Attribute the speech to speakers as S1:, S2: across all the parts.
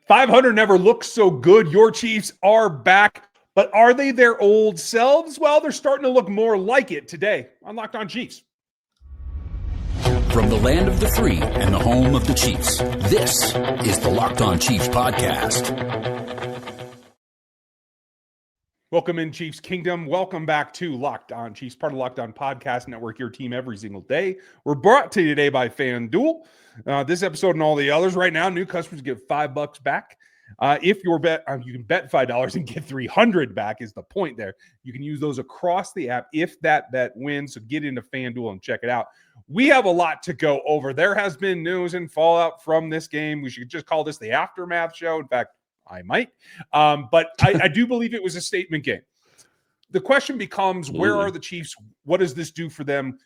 S1: 500 never looked so good. Your Chiefs are back, but are they their old selves? Well, they're starting to look more like it today on Locked On Chiefs.
S2: From the land of the free and the home of the Chiefs, this is the Locked On Chiefs podcast.
S1: Welcome in, Chiefs Kingdom. Welcome back to Locked On Chiefs, part of Locked On Podcast Network, your team every single day. We're brought to you today by FanDuel. This episode and all the others right now, new customers get $5 back. If your bet, you can bet $5 and get $300 back is the point there. You can use those across the app if that bet wins. So get into FanDuel and check it out. We have a lot to go over. There has been news and fallout from this game. We should just call this the aftermath show. In fact, I might. But I do believe it was a statement game. The question becomes, where are the Chiefs? What does this do for them?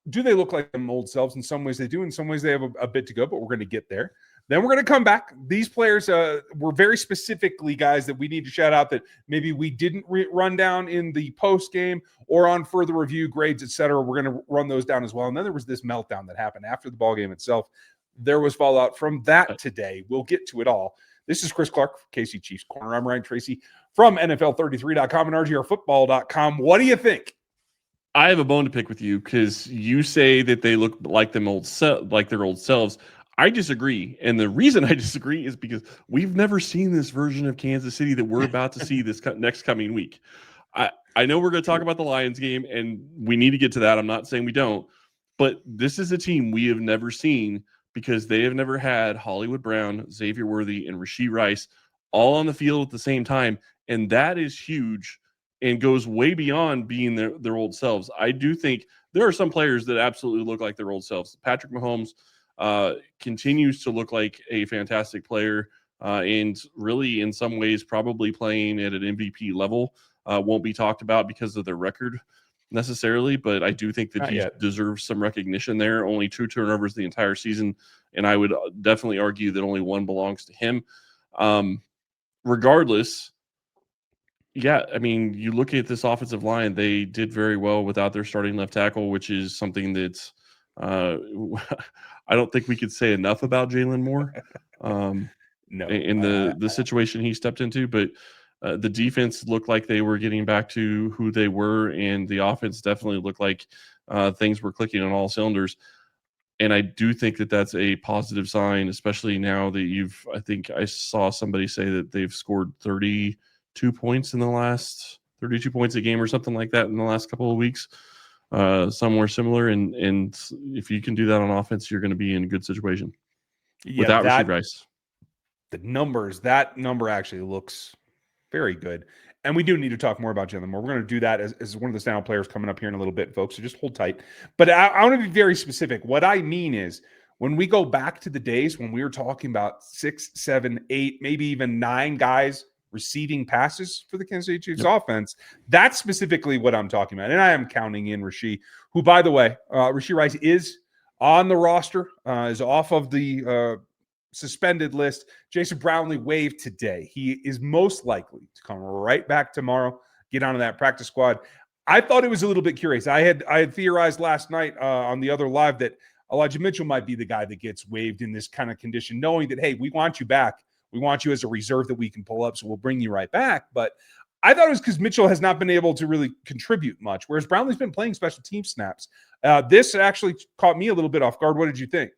S1: Do they look like them old selves? In some ways they do. In some ways they have a bit to go, but we're going to get there. Then we're going to come back. These players were very specifically guys that we need to shout out that maybe we didn't run down in the post game or on further review, grades, etc. We're going to run those down as well. And then there was this meltdown that happened after the ball game itself. There was fallout from that today. We'll get to it all. This is Chris Clark, KC Chiefs Corner. I'm Ryan Tracy from NFL33.com and RGRFootball.com. What do you think?
S3: I have a bone to pick with you because you say that they look like their old selves. I disagree. And the reason I disagree is because we've never seen this version of Kansas City that we're about to see this next coming week. I know we're going to talk about the Lions game, and we need to get to that. I'm not saying we don't. But this is a team we have never seen because they have never had Hollywood Brown, Xavier Worthy, and Rashee Rice all on the field at the same time. And that is huge and goes way beyond being their old selves. I do think there are some players that absolutely look like their old selves. Patrick Mahomes continues to look like a fantastic player and really in some ways probably playing at an MVP level. Won't be talked about because of their record necessarily, but I do think that he deserves some recognition there. Only 2 turnovers the entire season, and I would definitely argue that only 1 belongs to him. Regardless, I mean, you look at this offensive line, they did very well without their starting left tackle, which is something that I don't think we could say enough about Jaylen Moore in the situation he stepped into, but the defense looked like they were getting back to who they were, and the offense definitely looked like things were clicking on all cylinders. And I do think that that's a positive sign, especially now that I think I saw somebody say that they've scored 32 points a game or something like that in the last couple of weeks, somewhere similar. And if you can do that on offense, you're going to be in a good situation without Rashee Rice.
S1: That number actually looks very good. And we do need to talk more about Jaylen Moore. We're going to do that as one of the standout players coming up here in a little bit, folks. So just hold tight. But I want to be very specific. What I mean is when we go back to the days when we were talking about 6, 7, 8, maybe even 9 guys receiving passes for the Kansas City Chiefs offense, that's specifically what I'm talking about. And I am counting in Rashee, who, by the way, Rashee Rice is on the roster, is off of the suspended list. Jason Brownlee waived today. He is most likely to come right back tomorrow, get onto that practice squad. I thought it was a little bit curious. I had theorized last night on the other live that Elijah Mitchell might be the guy that gets waived in this kind of condition, knowing that, hey, we want you back. We want you as a reserve that we can pull up, so we'll bring you right back. But I thought it was because Mitchell has not been able to really contribute much, whereas Brownlee's been playing special team snaps. This actually caught me a little bit off guard. What did you think?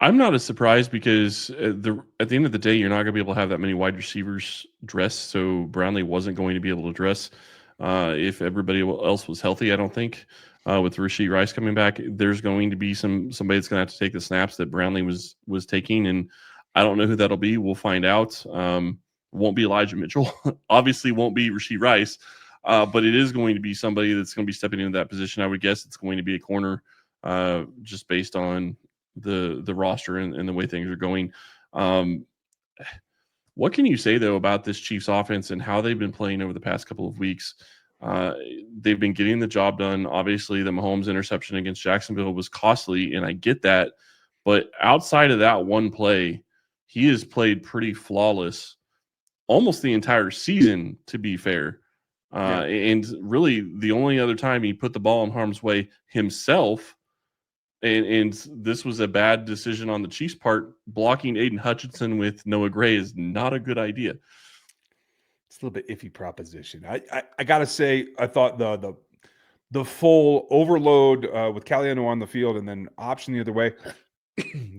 S3: I'm not as surprised because at the end of the day, you're not going to be able to have that many wide receivers dress. So Brownlee wasn't going to be able to dress if everybody else was healthy. I don't think with Rashee Rice coming back, there's going to be somebody that's going to have to take the snaps that Brownlee was taking, and I don't know who that'll be. We'll find out. Won't be Elijah Mitchell. Obviously, won't be Rashee Rice, but it is going to be somebody that's going to be stepping into that position. I would guess it's going to be a corner, just based on the roster and the way things are going. What can you say though about this Chiefs offense and how they've been playing over the past couple of weeks? They've been getting the job done. Obviously, the Mahomes interception against Jacksonville was costly, and I get that. But outside of that one play, he has played pretty flawless almost the entire season, to be fair. And really, the only other time he put the ball in harm's way himself And this was a bad decision on the Chiefs' part. Blocking Aiden Hutchinson with Noah Gray is not a good idea.
S1: It's a little bit iffy proposition. I gotta say, I thought the full overload with Caliendo on the field and then option the other way.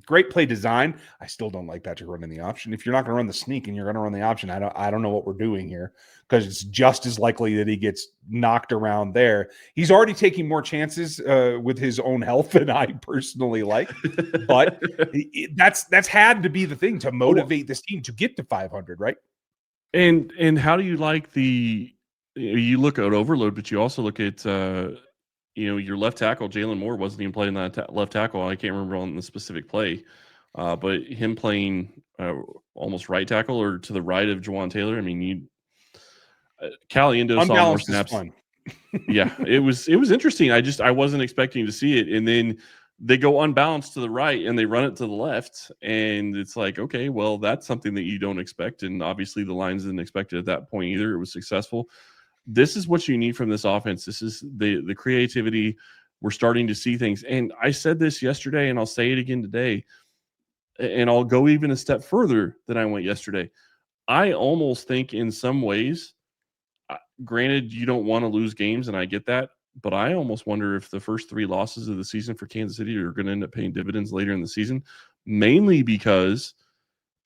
S1: Great play design. I still don't like Patrick running the option. If you're not going to run the sneak and you're going to run the option, I don't know what we're doing here, because it's just as likely that he gets knocked around there. He's already taking more chances with his own health than I personally like, but that's had to be the thing to motivate this team to get to 500, right?
S3: And how do you like you look at overload, but you also look at your left tackle, Jaylen Moore, wasn't even playing that left tackle. I can't remember on the specific play, but him playing almost right tackle or to the right of Jawan Taylor. I mean, Caliendo saw more snaps. Fun. Yeah, it was interesting. I wasn't expecting to see it, and then they go unbalanced to the right and they run it to the left, and it's like, okay, well, that's something that you don't expect, and obviously the Lions didn't expect it at that point either. It was successful. This is what you need from this offense. This is the creativity. We're starting to see things. And I said this yesterday, and I'll say it again today, and I'll go even a step further than I went yesterday. I almost think in some ways, granted, you don't want to lose games, and I get that, but I almost wonder if the first 3 losses of the season for Kansas City are going to end up paying dividends later in the season, mainly because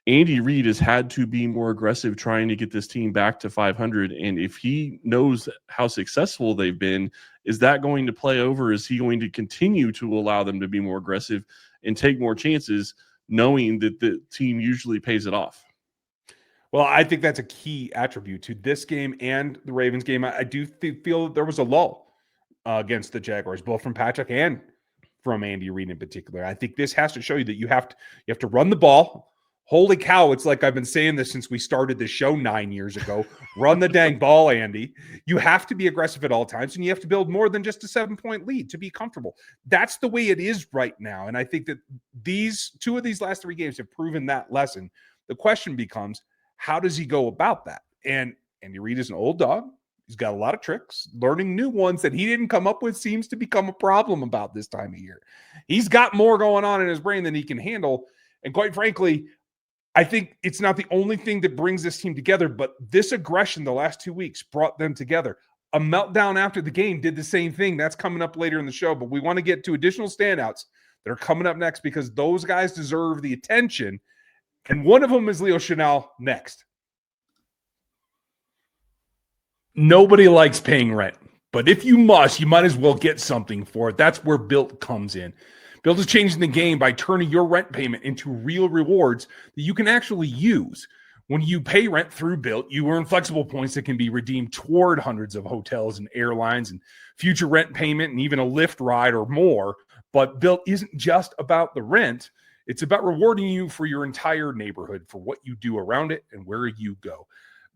S3: Andy Reid has had to be more aggressive trying to get this team back to 500. And if he knows how successful they've been, is that going to play over? Is he going to continue to allow them to be more aggressive and take more chances, knowing that the team usually pays it off?
S1: Well, I think that's a key attribute to this game and the Ravens game. I do feel there was a lull against the Jaguars, both from Patrick and from Andy Reid in particular. I think this has to show you that you have to run the ball. Holy cow, it's like I've been saying this since we started the show 9 years ago. Run the dang ball, Andy. You have to be aggressive at all times, and you have to build more than just a 7-point lead to be comfortable. That's the way it is right now, and I think that two of these last 3 games have proven that lesson. The question becomes, how does he go about that? And Andy Reid is an old dog. He's got a lot of tricks. Learning new ones that he didn't come up with seems to become a problem about this time of year. He's got more going on in his brain than he can handle, and quite frankly, I think it's not the only thing that brings this team together, but this aggression the last 2 weeks brought them together. A meltdown after the game did the same thing. That's coming up later in the show, but we want to get to additional standouts that are coming up next because those guys deserve the attention, and one of them is Leo Chenal next. Nobody likes paying rent, but if you must, you might as well get something for it. That's where Built comes in. Built is changing the game by turning your rent payment into real rewards that you can actually use. When you pay rent through Built, you earn flexible points that can be redeemed toward hundreds of hotels and airlines and future rent payment and even a Lyft ride or more. But Built isn't just about the rent. It's about rewarding you for your entire neighborhood, for what you do around it and where you go.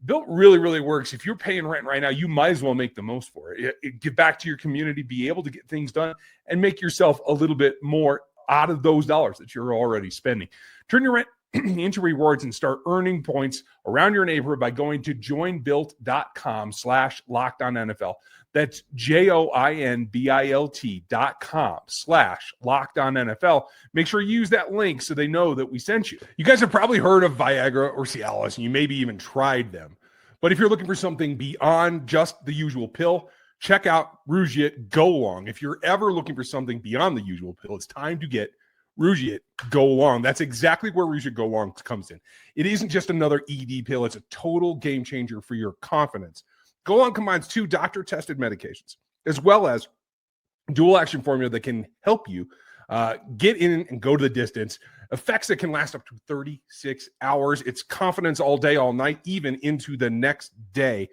S1: Built really, really works. If you're paying rent right now, you might as well make the most for it. Give back to your community, be able to get things done, and make yourself a little bit more out of those dollars that you're already spending. Turn your rent into rewards and start earning points around your neighborhood by going to joinbuilt.com/LockedOnNFL. That's joinbilt.com/LockedOnNFL. Make sure you use that link so they know that we sent you. You guys have probably heard of Viagra or Cialis, and you maybe even tried them. But if you're looking for something beyond just the usual pill, check out Rugiet Go Long. If you're ever looking for something beyond the usual pill, it's time to get Rugiet Go Long. That's exactly where Rugiet Go Long comes in. It isn't just another ED pill. It's a total game changer for your confidence. Go Long combines 2 doctor-tested medications, as well as dual-action formula that can help you get in and go to the distance. Effects that can last up to 36 hours. It's confidence all day, all night, even into the next day.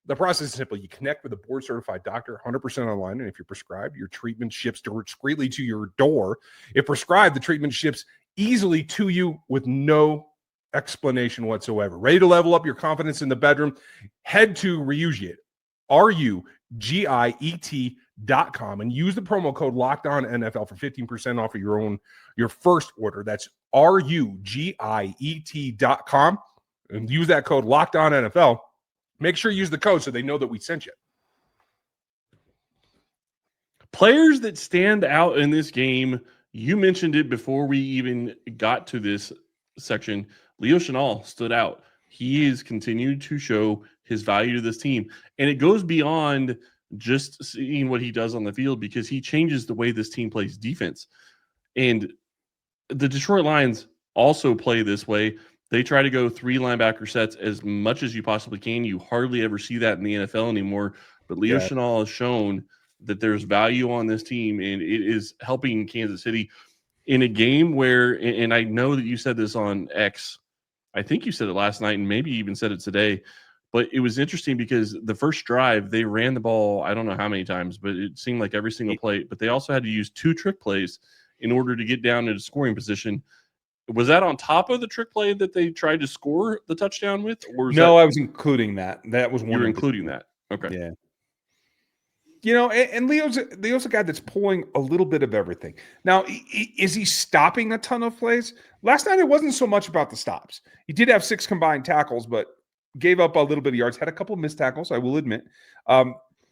S1: The process is simple. You connect with a board-certified doctor, 100% online, and if you're prescribed, your treatment ships discreetly to your door. If prescribed, the treatment ships easily to you with no explanation whatsoever. Ready to level up your confidence in the bedroom? Head to Rugiet, RUGIET.com, and use the promo code LockedOnNFL for 15% off of your first order. That's RUGIET.com, and use that code LockedOnNFL. Make sure you use the code so they know that we sent you.
S3: Players that stand out in this game, you mentioned it before we even got to this section. Leo Chenal stood out. He has continued to show his value to this team. And it goes beyond just seeing what he does on the field because he changes the way this team plays defense. And the Detroit Lions also play this way. They try to go 3 linebacker sets as much as you possibly can. You hardly ever see that in the NFL anymore. But Leo Chenal has shown that there's value on this team, and it is helping Kansas City in a game where, and I know that you said this on X, I think you said it last night and maybe even said it today, but it was interesting because the first drive, they ran the ball, I don't know how many times, but it seemed like every single play, but they also had to use 2 trick plays in order to get down into scoring position. Was that on top of the trick play that they tried to score the touchdown with? Or
S1: I was including that. That was one.
S3: You were including that. Okay.
S1: Yeah. And Leo's a guy that's pulling a little bit of everything. Now, is he stopping a ton of plays? Last night, it wasn't so much about the stops. He did have 6 combined tackles, but gave up a little bit of yards. Had a couple of missed tackles, I will admit.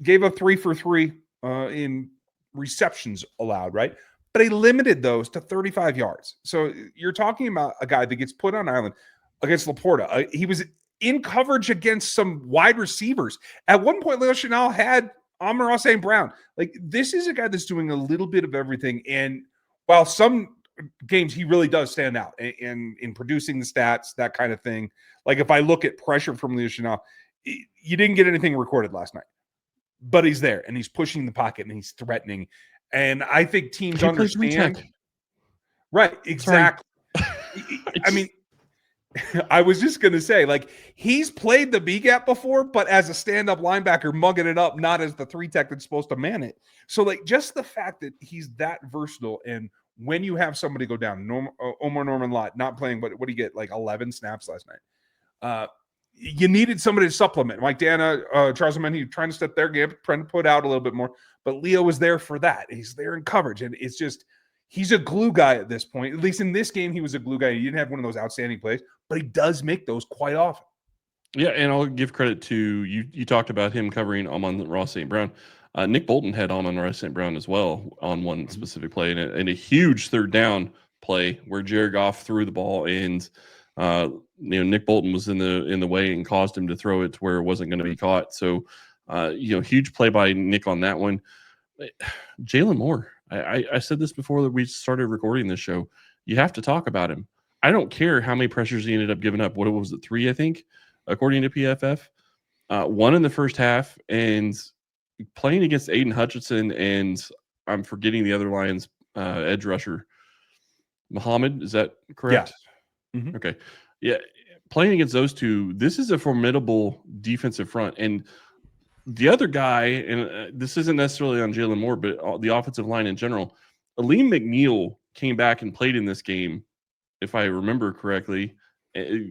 S1: Gave up 3 for 3 in receptions allowed, right? But he limited those to 35 yards. So you're talking about a guy that gets put on island against Laporta. He was in coverage against some wide receivers. At one point, Leo Chenal had Amon-Ra St. Brown. Like, this is a guy that's doing a little bit of everything. And while some games he really does stand out in producing the stats, that kind of thing. Like, if I look at pressure from Leo Chenal, you didn't get anything recorded last night. But he's there, and he's pushing the pocket, and he's threatening. And I think teams understand. Right, exactly. I mean, I was just going to say, like, he's played the B-gap before, but as a stand-up linebacker, mugging it up, not as the 3-tech that's supposed to man it. So, like, just the fact that he's that versatile, and when you have somebody go down, Omar Norman Lott not playing, what do you get, like 11 snaps last night? You needed somebody to supplement. Mike Dana, Charles Omenihu trying to step their game, trying to put out a little bit more. But Leo was there for that. He's there in coverage. And it's just, he's a glue guy at this point. At least in this game, he was a glue guy. He didn't have one of those outstanding plays, but he does make those quite often.
S3: Yeah, and I'll give credit to you. You talked about him covering Amon-Ra St. Brown. Nick Bolton had Amon-Ra St. Brown as well on one specific play, and a huge 3rd down play where Jared Goff threw the ball, and Nick Bolton was in the way and caused him to throw it to where it wasn't going to be caught. So, huge play by Nick on that one. Jaylen Moore. I said this before that we started recording this show. You have to talk about him. I don't care how many pressures he ended up giving up. What was it, 3, I think, according to PFF? 1 in the first half, and playing against Aiden Hutchinson, and I'm forgetting the other Lions edge rusher. Muhammad, is that correct?
S1: Yeah. Mm-hmm.
S3: Okay. Yeah. Playing against those two, this is a formidable defensive front. And the other guy, and this isn't necessarily on Jaylen Moore, but the offensive line in general, Aleem McNeil came back and played in this game, if I remember correctly,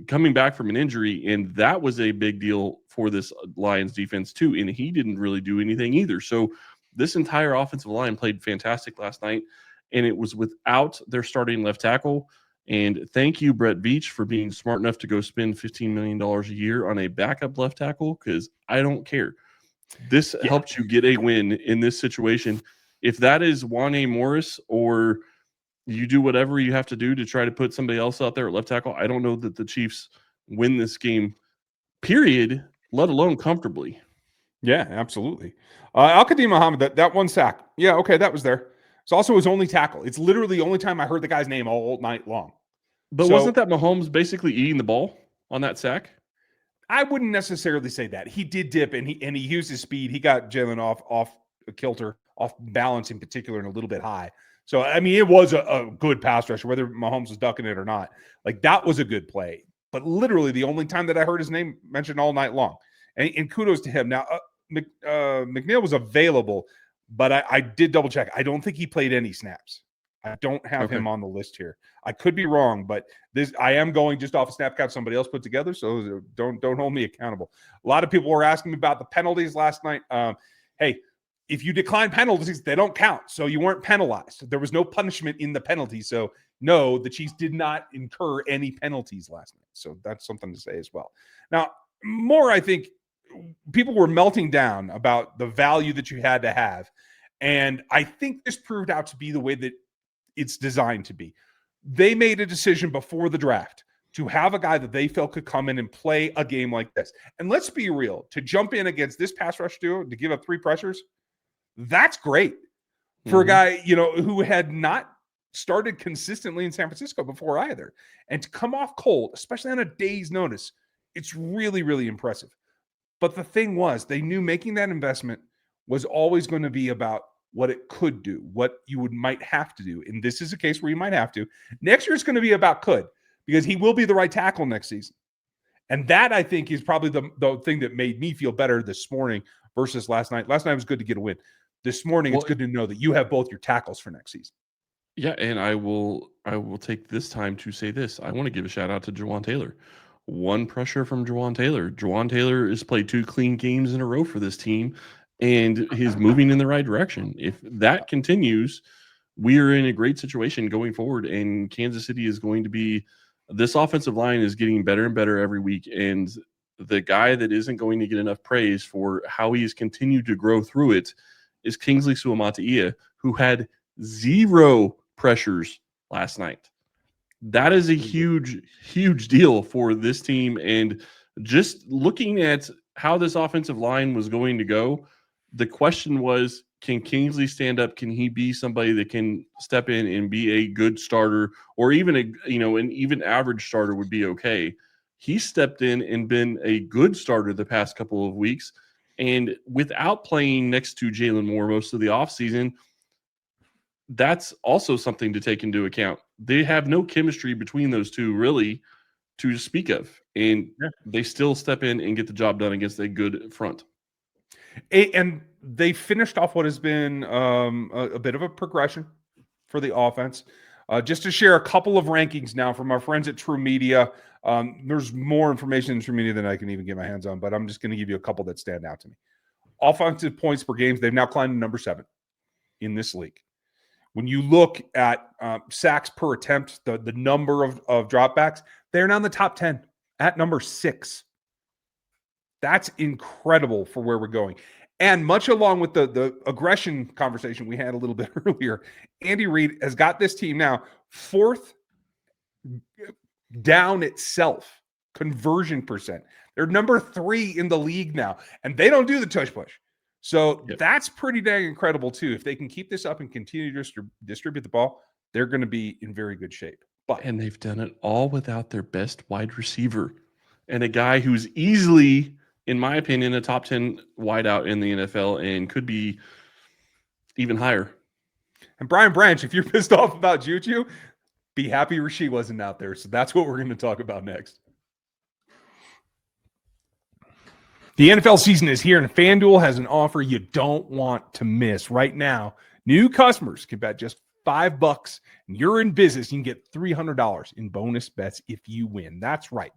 S3: coming back from an injury. And that was a big deal for this Lions defense too. And he didn't really do anything either. So this entire offensive line played fantastic last night. And it was without their starting left tackle. And thank you, Brett Veach, for being smart enough to go spend $15 million a year on a backup left tackle, because I don't care. This helped you get a win in this situation. If that is Juan Morris, or you do whatever you have to do to try to put somebody else out there at left tackle, I don't know that the Chiefs win this game, period, let alone comfortably.
S1: Yeah, absolutely. Al-Qadim Muhammad, that one sack. Yeah, okay, that was there. It's also his only tackle. It's literally the only time I heard the guy's name all night long.
S3: But wasn't that Mahomes basically eating the ball on that sack?
S1: I wouldn't necessarily say that. He did dip, and he used his speed. He got Jaylen off kilter, off balance in particular, and a little bit high. So, I mean, it was a good pass rush, whether Mahomes was ducking it or not. Like, that was a good play. But literally the only time that I heard his name mentioned all night long. And kudos to him. Now, McNeil was available, but I did double check. I don't think he played any snaps. I don't have him on the list here. I could be wrong, but I am going just off a snap count somebody else put together, so don't hold me accountable. A lot of people were asking me about the penalties last night. Hey, if you decline penalties, they don't count, so you weren't penalized. There was no punishment in the penalty, so no, the Chiefs did not incur any penalties last night. So that's something to say as well. Now, more, I think people were melting down about the value that you had to have. And I think this proved out to be the way that it's designed to be. They made a decision before the draft to have a guy that they felt could come in and play a game like this. And let's be real, to jump in against this pass rush duo, to give up 3 pressures, that's great for a guy, who had not started consistently in San Francisco before either. And to come off cold, especially on a day's notice, it's really, really impressive. But the thing was, they knew making that investment was always going to be about what it could do, what you might have to do. And this is a case where you might have to. Next year, it's going to be about could, because he will be the right tackle next season. And that, I think, is probably the thing that made me feel better this morning versus last night. Last night was good to get a win. This morning, it's good to know that you have both your tackles for next season.
S3: Yeah, and I will take this time to say this. I want to give a shout out to Jawan Taylor. 1 pressure from Jawan Taylor. Jawan Taylor has played 2 clean games in a row for this team, and he's moving in the right direction. If that continues, we are in a great situation going forward, and Kansas City is going to be – this offensive line is getting better and better every week, and the guy that isn't going to get enough praise for how he has continued to grow through it is Kingsley Suamataia, who had 0 pressures last night. That is a huge, huge deal for this team. And just looking at how this offensive line was going to go, the question was, can Kingsley stand up? Can he be somebody that can step in and be a good starter, or even an even average starter would be okay? He stepped in and been a good starter the past couple of weeks. And without playing next to Jaylen Moore most of the offseason, that's also something to take into account. They have no chemistry between those two really to speak of, and they still step in and get the job done against a good front.
S1: And they finished off what has been a bit of a progression for the offense. Just to share a couple of rankings now from our friends at True Media. There's more information in True Media than I can even get my hands on, but I'm just going to give you a couple that stand out to me. Offensive points per game, they've now climbed to number 7 in this league. When you look at sacks per attempt, the number of dropbacks, they're now in the top 10 at number 6. That's incredible for where we're going. And much along with the aggression conversation we had a little bit earlier, Andy Reid has got this team now 4th down itself conversion percent. They're number 3 in the league now, and they don't do the tush push. So that's pretty dang incredible too. If they can keep this up and continue to distribute the ball, they're going to be in very good shape.
S3: And they've done it all without their best wide receiver and a guy who's easily, in my opinion, a top 10 wideout in the NFL and could be even higher.
S1: And Brian Branch, if you're pissed off about JuJu, be happy Rasheed wasn't out there. So that's what we're going to talk about next. The NFL season is here, and FanDuel has an offer you don't want to miss. Right now, new customers can bet just $5, and you're in business. You can get $300 in bonus bets if you win. That's right.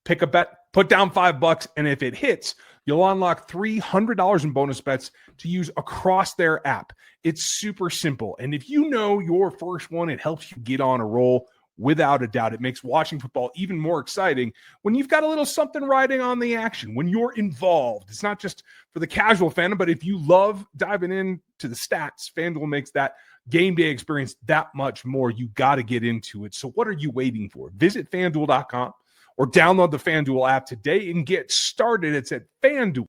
S1: Pick a bet, put down $5, and if it hits, you'll unlock $300 in bonus bets to use across their app. It's super simple, and if you know your first one, it helps you get on a roll. Without a doubt, it makes watching football even more exciting when you've got a little something riding on the action, when you're involved. It's not just for the casual fan, but if you love diving into the stats, FanDuel makes that game day experience that much more. You got to get into it. So what are you waiting for? Visit FanDuel.com or download the FanDuel app today and get started. It's at FanDuel.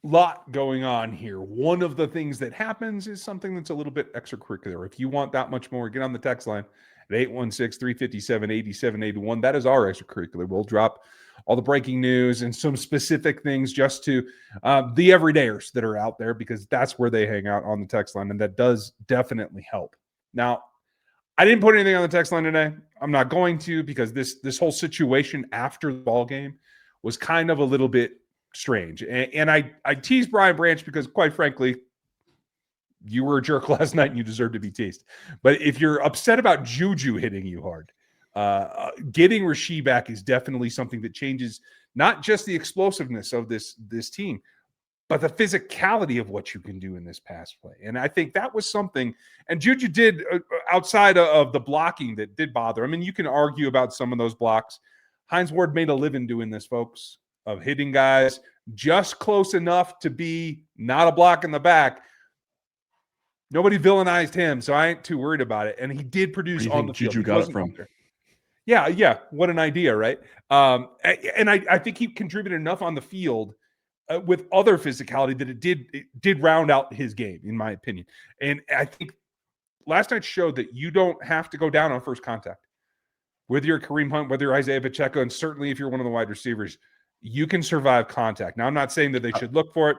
S1: Lot going on here. One of the things that happens is something that's a little bit extracurricular. If you want that much more, get on the text line at 816-357-8781. That is our extracurricular. We'll drop all the breaking news and some specific things just to the everydayers that are out there, because that's where they hang out on the text line, and that does definitely help. Now, I didn't put anything on the text line today. I'm not going to, because this whole situation after the ball game was kind of a little bit strange. And I teased Brian Branch because, quite frankly, you were a jerk last night and you deserve to be teased. But if you're upset about JuJu hitting you hard, getting Rasheed back is definitely something that changes not just the explosiveness of this team, but the physicality of what you can do in this pass play. And I think that was something, and JuJu did outside of the blocking that did bother. I mean, you can argue about some of those blocks. Hines Ward made a living doing this, folks, of hitting guys, just close enough to be not a block in the back. Nobody villainized him, so I ain't too worried about it. And he did produce on the field.
S3: JuJu got it from?
S1: Yeah. What an idea, right? And I think he contributed enough on the field with other physicality that it did round out his game, in my opinion. And I think last night showed that you don't have to go down on first contact. Whether you're Kareem Hunt, whether you're Isaiah Pacheco, and certainly if you're one of the wide receivers, you can survive contact. Now, I'm not saying that they should look for it.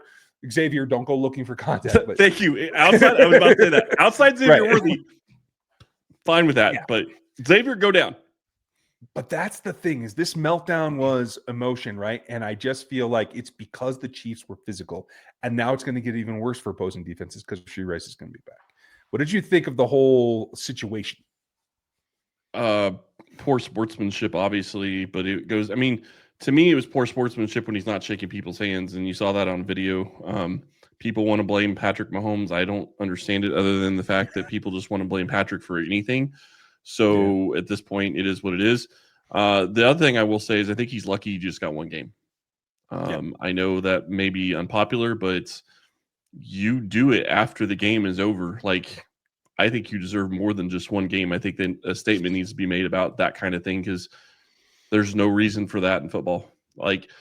S1: Xavier, don't go looking for contact. But
S3: Thank you. Outside, I was about to say that. Outside Xavier
S1: Right.
S3: Worthy, fine with that.
S1: Yeah.
S3: But Xavier, go down.
S1: But that's the thing, is this meltdown was emotion, right? And I just feel like it's because the Chiefs were physical. And now it's going to get even worse for opposing defenses because Rashee Rice is going to be back. What did you think of the whole situation?
S3: Poor sportsmanship, obviously, but it goes, I mean, to me, it was poor sportsmanship when he's not shaking people's hands, and you saw that on video. People want to blame Patrick Mahomes. I don't understand it, other than the fact that people just want to blame Patrick for anything. So at this point, it is what it is. The other thing I will say is I think he's lucky he just got one game. I know that may be unpopular, but you do it after the game is over. Like, I think you deserve more than just one game. I think that a statement needs to be made about that kind of thing, because there's no reason for that in football. Like,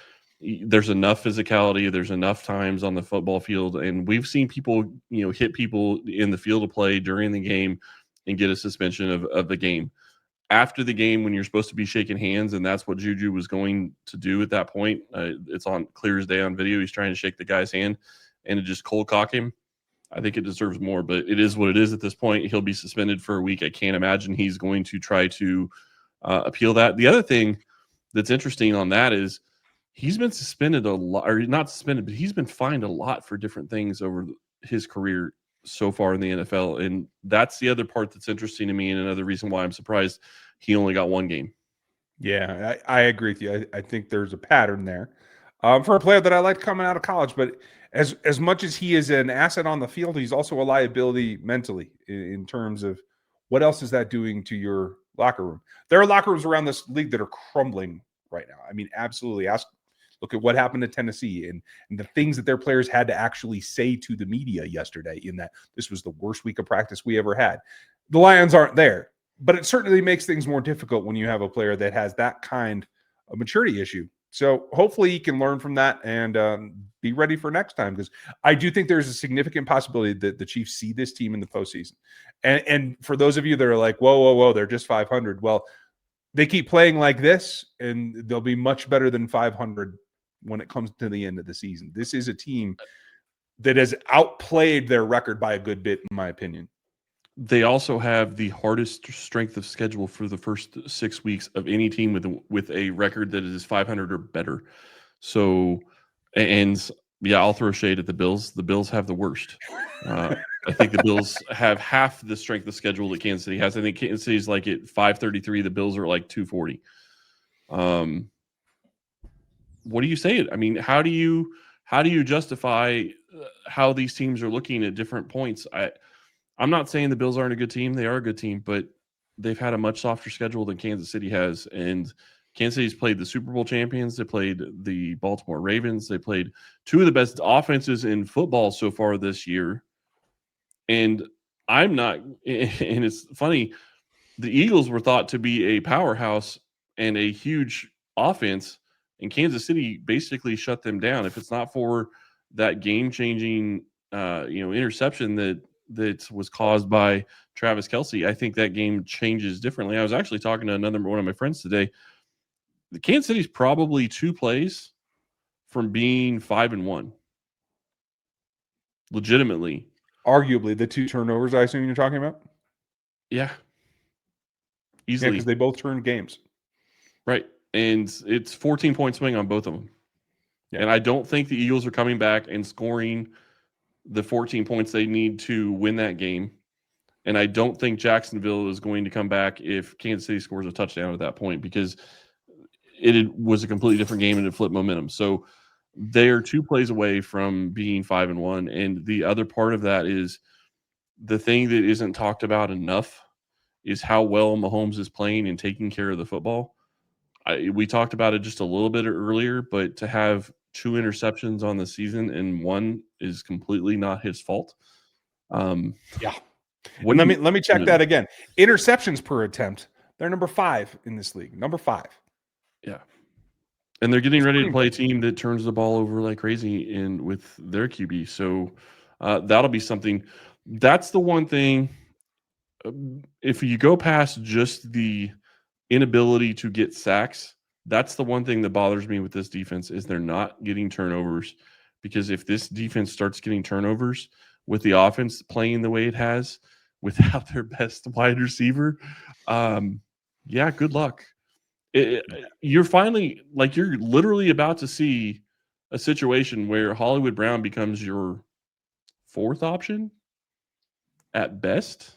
S3: there's enough physicality, there's enough times on the football field, and we've seen people, hit people in the field of play during the game and get a suspension of the game. After the game, when you're supposed to be shaking hands, and that's what JuJu was going to do at that point. It's on clear as day on video. He's trying to shake the guy's hand, and it just cold cock him. I think it deserves more, but it is what it is at this point. He'll be suspended for a week. I can't imagine he's going to try to appeal that. The other thing that's interesting on that is he's been suspended a lot, or not suspended, but he's been fined a lot for different things over his career so far in the NFL. And that's the other part that's interesting to me, and another reason why I'm surprised he only got one game.
S1: Yeah, I agree with you. I think there's a pattern there for a player that I liked coming out of college. But as much as he is an asset on the field, he's also a liability mentally in terms of what else is that doing to your locker room. There are locker rooms around this league that are crumbling right now. I mean, absolutely. Look at what happened to Tennessee and the things that their players had to actually say to the media yesterday, in that this was the worst week of practice we ever had. The Lions aren't there, but it certainly makes things more difficult when you have a player that has that kind of maturity issue. So hopefully he can learn from that and be ready for next time, because I do think there's a significant possibility that the Chiefs see this team in the postseason. And for those of you that are like, whoa, they're just 500. Well, they keep playing like this, and they'll be much better than 500 when it comes to the end of the season. This is a team that has outplayed their record by a good bit, in my opinion.
S3: They also have the hardest strength of schedule for the first 6 weeks of any team with a record that is 500 or better. So, and yeah, I'll throw shade at the Bills. The Bills have the worst. I think the Bills have half the strength of schedule that Kansas City has. I think Kansas City's like at 533. The Bills are like 240. What do you say? I mean, how do you justify how these teams are looking at different points? I'm not saying the Bills aren't a good team. They are a good team, but they've had a much softer schedule than Kansas City has. And Kansas City's played the Super Bowl champions. They played the Baltimore Ravens. They played two of the best offenses in football so far this year. And and it's funny, the Eagles were thought to be a powerhouse and a huge offense, and Kansas City basically shut them down. If it's not for that game-changing interception that was caused by Travis Kelce, I think that game changes differently. I was actually talking to one of my friends today. The Kansas City's probably 2 plays from being 5-1. Legitimately.
S1: Arguably, the 2 turnovers, I assume you're talking about?
S3: Yeah.
S1: Yeah,
S3: Easily.
S1: because they both turned games.
S3: Right. And it's 14-point swing on both of them. Yeah. And I don't think the Eagles are coming back and scoring the 14 points they need to win that game. And I don't think Jacksonville is going to come back if Kansas City scores a touchdown at that point, because it was a completely different game and it flipped momentum. So they are 2 plays away from being 5-1. And the other part of that is the thing that isn't talked about enough is how well Mahomes is playing and taking care of the football. We talked about it just a little bit earlier, but to have 2 interceptions on the season, and 1 is completely not his fault.
S1: Yeah. Let me check that again. Interceptions per attempt, they're number 5 in this league. Number 5.
S3: Yeah. And they're getting ready to play a team that turns the ball over like crazy in with their QB. So that'll be something. That's the one thing. If you go past just the inability to get sacks, that's the one thing that bothers me with this defense is they're not getting turnovers. Because if this defense starts getting turnovers with the offense playing the way it has without their best wide receiver, yeah, good luck. You're finally, like, you're literally about to see a situation where Hollywood Brown becomes your 4th option at best.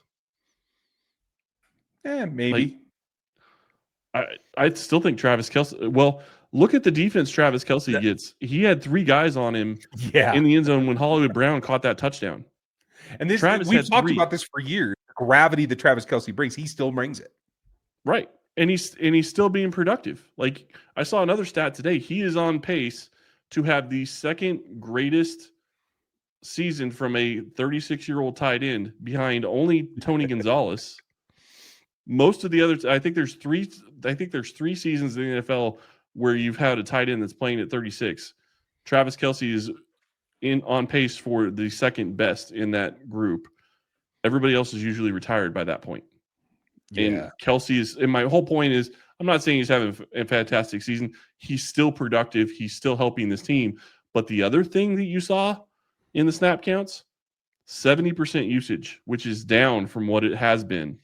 S1: Yeah, maybe.
S3: I still think Travis Kelce. Well, look at the defense Travis Kelce gets. He had 3 guys on him in the end zone when Hollywood Brown caught that touchdown.
S1: And this we've talked about this for years. The gravity that Travis Kelce brings, he still brings it.
S3: Right. And he's still being productive. Like, I saw another stat today. He is on pace to have the 2nd greatest season from a 36-year-old tight end behind only Tony Gonzalez. Most of the others, I think there's 3 seasons in the NFL where you've had a tight end that's playing at 36. Travis Kelce is on pace for the 2nd best in that group. Everybody else is usually retired by that point. Yeah. And Kelce is, and my whole point is, I'm not saying he's having a fantastic season. He's still productive. He's still helping this team. But the other thing that you saw in the snap counts, 70% usage, which is down from what it has been.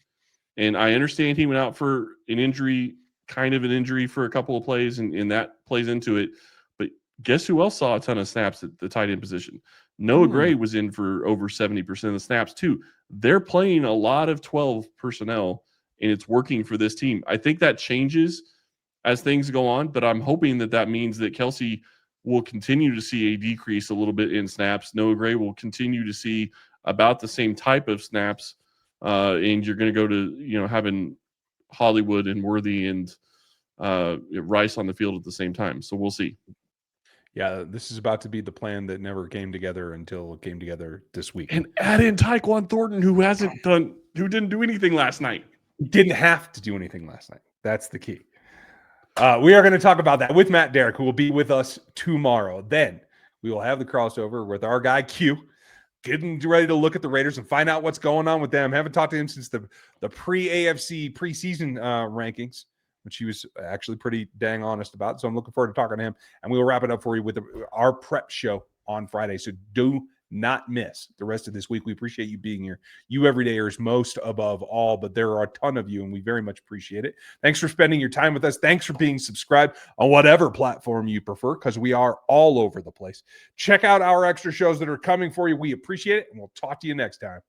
S3: And I understand he went out for an injury, kind of an injury for a couple of plays, and that plays into it. But guess who else saw a ton of snaps at the tight end position? Noah Gray was in for over 70% of the snaps too. They're playing a lot of 12 personnel, and it's working for this team. I think that changes as things go on, but I'm hoping that means that Kelce will continue to see a decrease a little bit in snaps. Noah Gray will continue to see about the same type of snaps, and you're going to go to, having Hollywood and Worthy and Rice on the field at the same time. So we'll see.
S1: Yeah, this is about to be the plan that never came together until it came together this week.
S3: And add in Tyquan Thornton, who didn't do anything last night.
S1: Didn't have to do anything last night. That's the key. We are going to talk about that with Matt Derrick, who will be with us tomorrow. Then we will have the crossover with our guy Q, getting ready to look at the Raiders and find out what's going on with them. Haven't talked to him since the pre-AFC preseason rankings, which he was actually pretty dang honest about. So I'm looking forward to talking to him. And we will wrap it up for you with our prep show on Friday. So do not miss the rest of this week. We appreciate you being here. You everydayers most above all, but there are a ton of you, and we very much appreciate it. Thanks for spending your time with us. Thanks for being subscribed on whatever platform you prefer, because we are all over the place. Check out our extra shows that are coming for you. We appreciate it, and we'll talk to you next time.